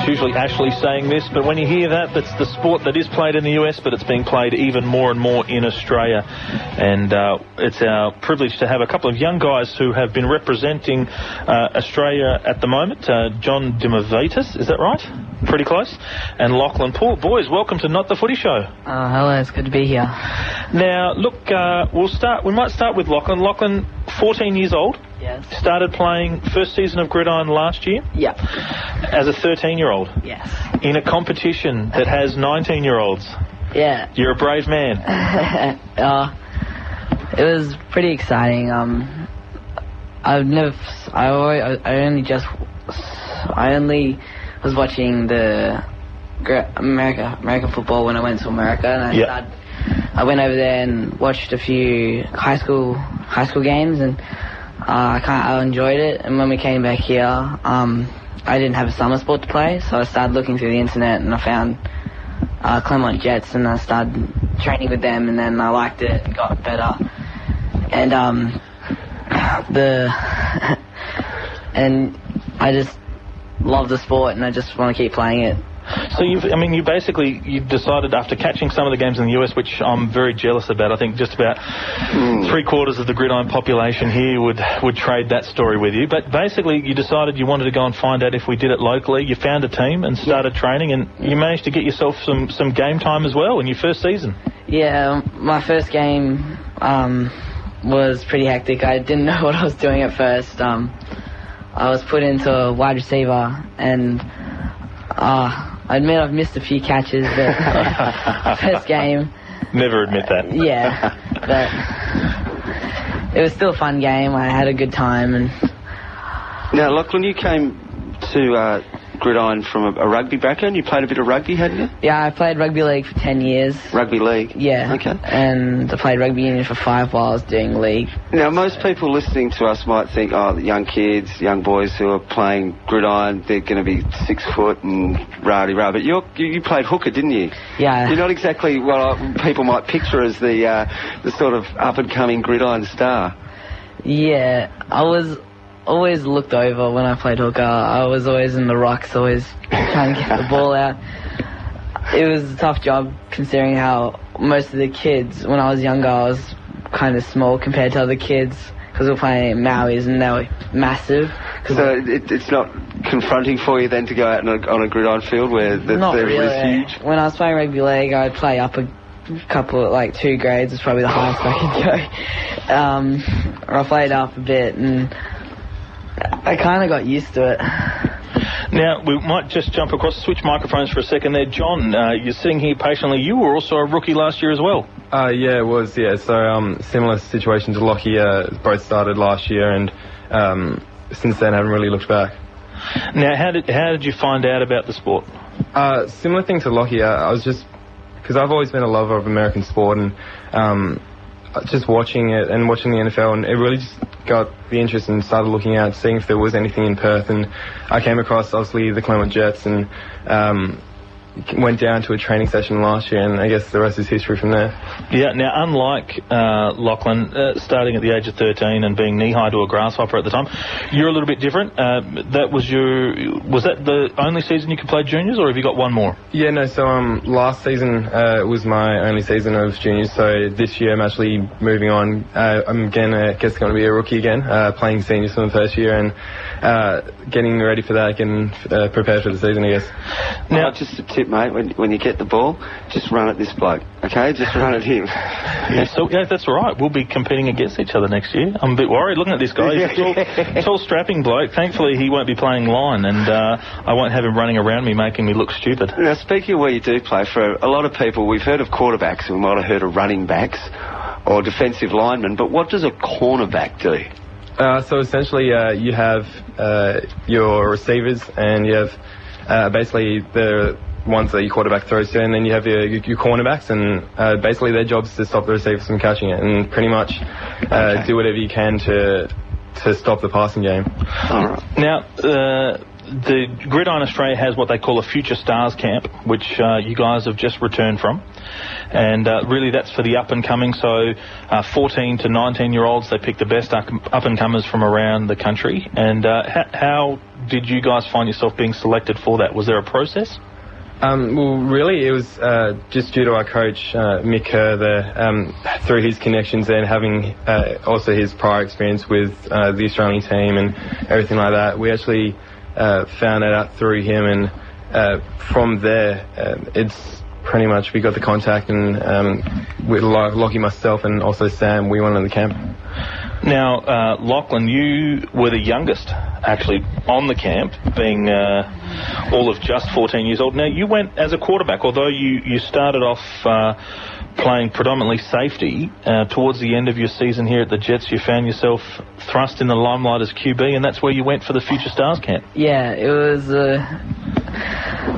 It's usually Ashley saying this, but when you hear that, that's the sport that is played in the US, but it's being played even more and more in Australia. And it's our privilege to have a couple of young guys who have been representing Australia at the moment. John Dimovitis, is that right? Pretty close. And Lachlan Paul. Boys, welcome to Not the Footy Show. Hello, it's good to be here. Now, look, we might start with Lachlan. Lachlan, 14 years old. Yes. Started playing first season of Gridiron last year. Yep. As a 13-year-old. Yes. In a competition that has 19-year-olds. Yeah. You're a brave man. It was pretty exciting. I only was watching the American football when I went to America, and I went over there and watched a few high school games, and I enjoyed it. And when we came back here, I didn't have a summer sport to play, so I started looking through the internet, and I found Claremont Jets, and I started training with them, and then I liked it and got better. And and I just love the sport, and I just want to keep playing it. So you decided after catching some of the games in the US, which I'm very jealous about. I think just about 3/4 of the gridiron population here would trade that story with you. But basically, you decided you wanted to go and find out if we did it locally. You found a team and started training, and you managed to get yourself some game time as well in your first season. Yeah, my first game was pretty hectic. I didn't know what I was doing at first. I was put into a wide receiver, and I admit I've missed a few catches, but first game. Never admit that. Yeah, but it was still a fun game. I had a good time. And now, Lachlan, you came to Gridiron from a rugby background. You played a bit of rugby, hadn't you? Yeah, I played rugby league for 10 years. Rugby league? Yeah. Okay. And I played rugby union for 5 while I was doing league. Now, most people listening to us might think, the young kids, young boys who are playing gridiron, they're going to be 6 foot and rah-de-rah. But you played hooker, didn't you? Yeah. You're not exactly what people might picture as the sort of up-and-coming gridiron star. Yeah, I was always looked over when I played hooker. I was always in the rocks, always trying to get the ball out. It was a tough job considering how most of the kids, when I was younger, I was kind of small compared to other kids because we were playing Mauis and they were massive. So it's not confronting for you then to go out on a gridiron field where they're really huge? When I was playing rugby league, I'd play up a couple, 2 grades is probably the highest I could go. I played up a bit and I kind of got used to it. Now, we might just jump across, switch microphones for a second there. John, you're sitting here patiently. You were also a rookie last year as well. Yeah, it was, yeah. So, similar situation to Lockie, both started last year, and since then I haven't really looked back. Now, how did you find out about the sport? Similar thing to Lockie, I was just, because I've always been a lover of American sport, and just watching it and watching the NFL, and it really just got the interest and started looking out, seeing if there was anything in Perth, and I came across obviously the Claremont Jets and went down to a training session last year, and I guess the rest is history from there. Yeah, now unlike Lachlan, starting at the age of 13 and being knee-high to a grasshopper at the time, you're a little bit different. Was that the only season you could play juniors, or have you got one more? Yeah, no, so last season was my only season of juniors, so this year I'm actually moving on. I'm again, I guess going to be a rookie again, playing seniors for the first year, and getting ready for that, getting prepared for the season, I guess. Now, just a tip, mate, when you get the ball, just run at this bloke, okay? Just run at him. Yeah, that's right. We'll be competing against each other next year. I'm a bit worried looking at this guy. He's a tall, strapping bloke. Thankfully, he won't be playing line, and I won't have him running around me making me look stupid. Now, speaking of where you do play, for a lot of people, we've heard of quarterbacks, and we might have heard of running backs or defensive linemen, but what does a cornerback do? So essentially, you have your receivers, and you have basically the ones that your quarterback throws to, and then you have your cornerbacks, and basically their job is to stop the receivers from catching it, and pretty much do whatever you can to stop the passing game. All right. Now, the Gridiron Australia has what they call a Future Stars camp, which you guys have just returned from. And really that's for the up-and-coming, so 14 to 19-year-olds, they pick the best up-and-comers from around the country. And how did you guys find yourself being selected for that? Was there a process? Well, really, it was just due to our coach, Mick Kerr, there, through his connections there and having also his prior experience with the Australian team and everything like that. We actually found it out through him, and from there, it's pretty much we got the contact, and with Lockie, myself, and also Sam, we went on the camp. Now, Lachlan, you were the youngest actually on the camp, being all of just 14 years old. Now, you went as a quarterback, although you started off playing predominantly safety. Towards the end of your season here at the Jets, you found yourself thrust in the limelight as QB, and that's where you went for the Future Stars camp. Yeah, it was...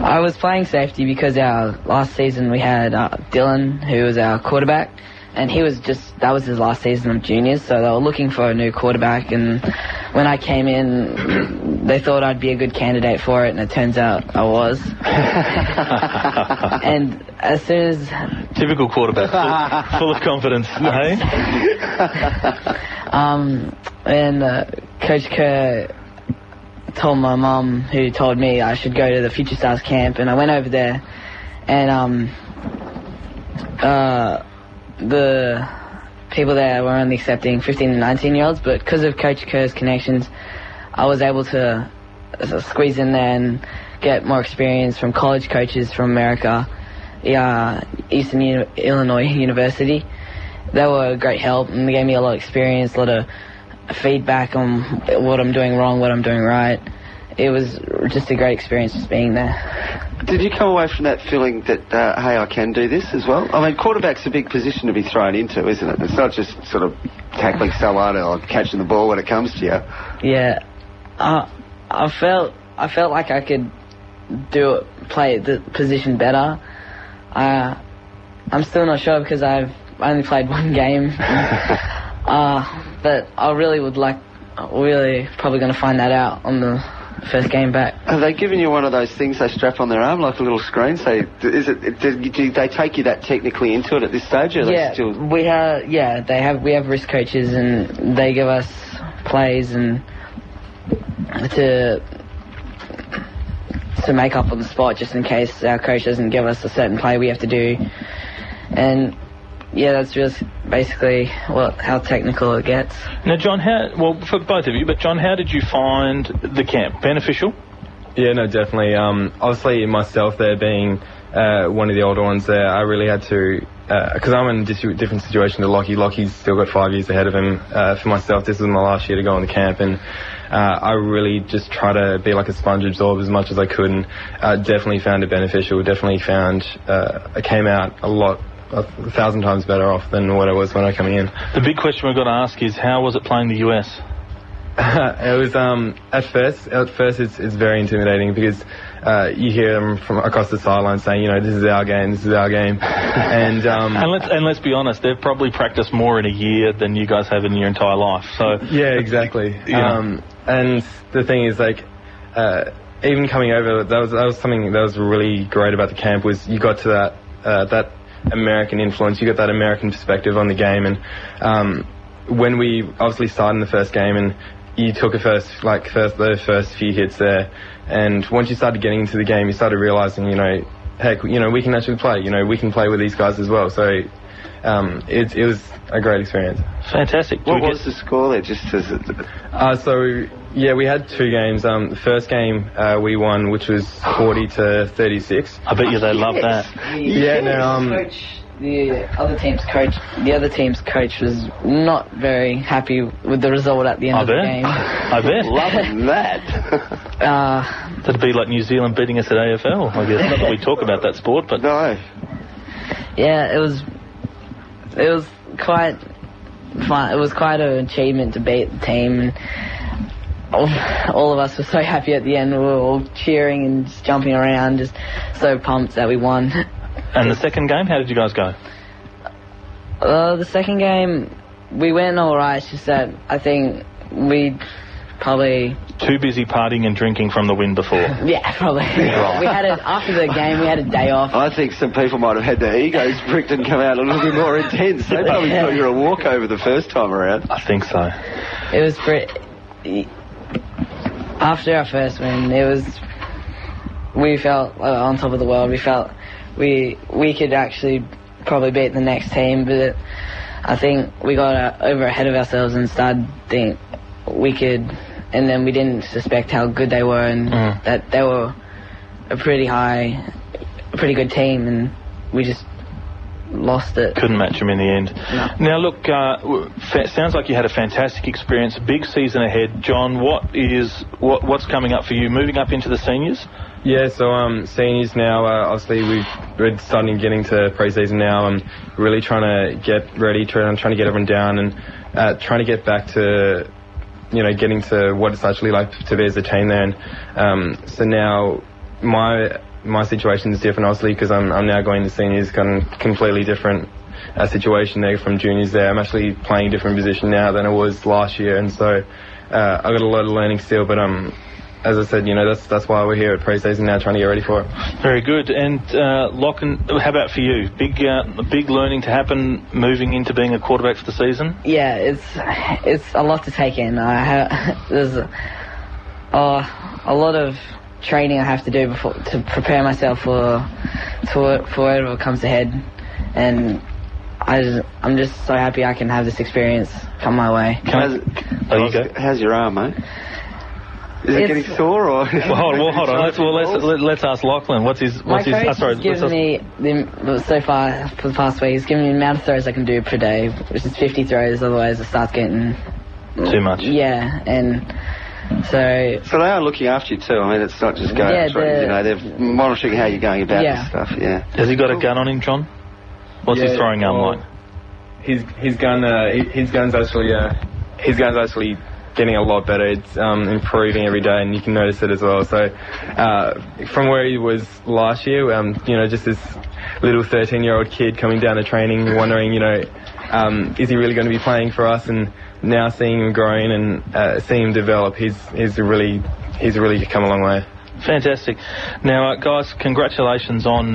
I was playing safety because our last season we had Dylan, who was our quarterback, and that was his last season of juniors, so they were looking for a new quarterback, and when I came in, they thought I'd be a good candidate for it, and it turns out I was. And as soon as... Typical quarterback, full of confidence, yes. And Coach Kerr told my mum, who told me I should go to the Future Stars camp, and I went over there, and the people there were only accepting 15 and 19-year-olds, but because of Coach Kerr's connections, I was able to squeeze in there and get more experience from college coaches from America, Eastern Illinois University. They were a great help, and they gave me a lot of experience, a lot of feedback on what I'm doing wrong, what I'm doing right. It was just a great experience just being there. Did you come away from that feeling that, hey, I can do this as well? I mean, quarterback's a big position to be thrown into, isn't it? It's not just sort of tackling someone or catching the ball when it comes to you. Yeah. I felt like I could play the position better. I'm still not sure because I've only played one game. But I really probably going to find that out on the first game back. Have they given you one of those things they strap on their arm, like a little screen? Do they take you that technically into it at this stage? Or yeah, we have wrist coaches, and they give us plays and to make up on the spot, just in case our coach doesn't give us a certain play we have to do. And yeah, that's just basically how technical it gets. Now, John, for both of you, but John, how did you find the camp? Beneficial? Yeah, no, definitely. Obviously, myself there being one of the older ones there, I really had to, because I'm in a different situation to Lockie. Lockie's still got 5 years ahead of him. For myself, this was my last year to go on the camp, and I really just try to be like a sponge, absorb as much as I could, and definitely found it beneficial. Definitely found I came out a 1,000 times better off than what I was when I came in. The big question we've got to ask is, how was it playing the US? It was at first it's very intimidating because you hear them from across the sideline saying, this is our game, and let's be honest, they've probably practiced more in a year than you guys have in your entire life. So yeah, exactly. And the thing is, like, even coming over, that was something that was really great about the camp, was you got to that American influence, you got that American perspective on the game, and when we obviously started in the first game, and you took those first few hits there, and once you started getting into the game, you started realizing, heck, we can actually play, we can play with these guys as well. So it was a great experience. Fantastic. What was the score there? We had two games. The first game we won, which was 40-36. I bet you they love that. Yeah, no. The other team's coach was not very happy with the result at the end of the game. I bet. Loving that. That'd be like New Zealand beating us at AFL, I guess. Not that we talk about that sport, but... No. Yeah, it was quite fun. It was quite an achievement to beat the team. And all of us were so happy at the end. We were all cheering and just jumping around, just so pumped that we won. And the second game, how did you guys go? The second game, we went all right. It's just that I think we Probably... Too busy partying and drinking from the win before. Yeah, probably. We had after the game, we had a day off. I think some people might have had their egos pricked and come out a little bit more intense. They probably thought you were a walkover the first time around. I think so. It was after our first win, we felt on top of the world. We felt we could actually probably beat the next team, but I think we got over ahead of ourselves and started think we could. And then we didn't suspect how good they were, and that they were a pretty good team, and we just lost it. Couldn't match them in the end. No. Now, look, sounds like you had a fantastic experience. Big season ahead, John. What's coming up for you? Moving up into the seniors? Yeah, so seniors now. Obviously, we're starting getting to pre-season now. I'm really trying to get ready, trying to get everyone down, and trying to get back to. Getting to what it's actually like to be as a team there. And so now my situation is different, obviously, because I'm now going to seniors, kind of completely different situation there from juniors there. I'm actually playing a different position now than I was last year, and so I've got a lot of learning still, but as I said, that's why we're here at pre-season now, trying to get ready for it. Very good. And Lachlan, how about for you? Big learning to happen moving into being a quarterback for the season? Yeah, it's a lot to take in. There's a lot of training I have to do to prepare myself for whatever comes ahead, and I'm just so happy I can have this experience come my way. How's your arm, mate? Is it getting sore or? Well, hold on. Let's ask Lachlan. What's his? My coach has given me so far for the past week. He's given me the amount of throws I can do per day, which is 50 throws. Otherwise, it starts getting too much. Yeah, and so they are looking after you too. I mean, it's not just going through. They're monitoring how you're going about this stuff. Yeah. Has he got a gun on him, John? What's his throwing arm like? His gun's actually getting a lot better. It's improving every day, and you can notice it as well. So from where he was last year, just this little 13-year-old kid coming down to training, wondering, is he really going to be playing for us? And now seeing him growing and seeing him develop, he's really come a long way. Fantastic. Now, guys, congratulations on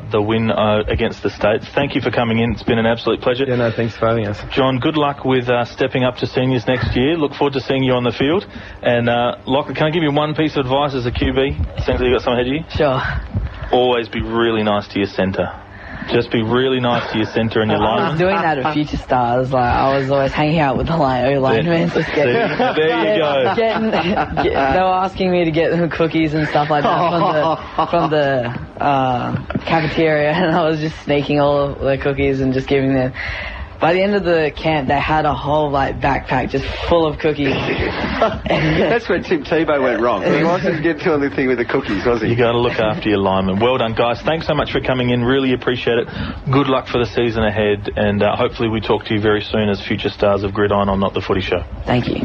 the win against the States. Thank you for coming in. It's been an absolute pleasure. Yeah, no, thanks for having us. John, good luck with stepping up to seniors next year. Look forward to seeing you on the field. And, Lachlan, can I give you one piece of advice as a QB? Seems like you got something ahead of you? Sure. Always be really nice to your centre. Just be really nice to your centre and your lineman. I was doing that at Future Stars. I was always hanging out with the linemen. There you go. They were asking me to get them cookies and stuff like that from the cafeteria, and I was just sneaking all of the cookies and just giving them. By the end of the camp, they had a whole backpack just full of cookies. That's where Tim Tebow went wrong. He wasn't getting to anything with the cookies, was he? You got to look after your linemen. Well done, guys. Thanks so much for coming in. Really appreciate it. Good luck for the season ahead, and hopefully we talk to you very soon as future stars of Gridiron on Not the Footy Show. Thank you.